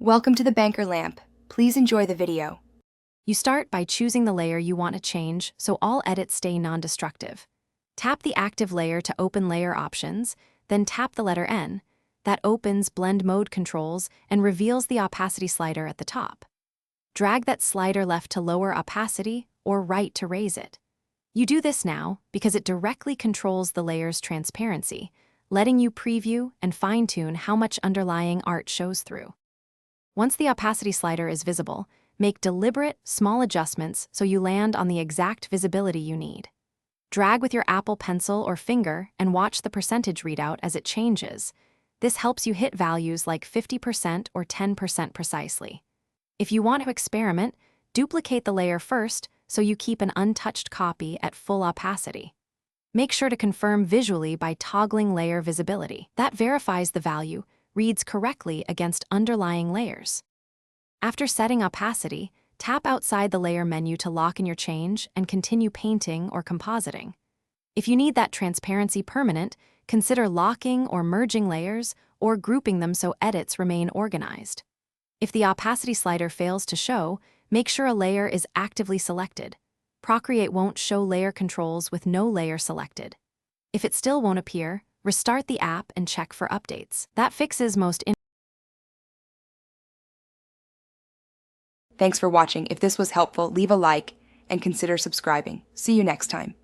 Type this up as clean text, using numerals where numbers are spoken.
Welcome to the Banker Lamp. Please enjoy the video. You start by choosing the layer you want to change so all edits stay non-destructive. Tap the active layer to open layer options, then tap the letter N. That opens blend mode controls and reveals the opacity slider at the top. Drag that slider left to lower opacity or right to raise it. You do this now because it directly controls the layer's transparency, letting you preview and fine-tune how much underlying art shows through. Once the opacity slider is visible, make deliberate, small adjustments so you land on the exact visibility you need. Drag with your Apple Pencil or finger and watch the percentage readout as it changes. This helps you hit values like 50% or 10% precisely. If you want to experiment, duplicate the layer first so you keep an untouched copy at full opacity. Make sure to confirm visually by toggling layer visibility. That verifies the value reads correctly against underlying layers. After setting opacity, tap outside the layer menu to lock in your change and continue painting or compositing. If you need that transparency permanent, consider locking or merging layers or grouping them so edits remain organized. If the opacity slider fails to show, make sure a layer is actively selected. Procreate won't show layer controls with no layer selected. If it still won't appear, restart the app and check for updates. That fixes most. Thanks for watching. If this was helpful, leave a like and consider subscribing. See you next time.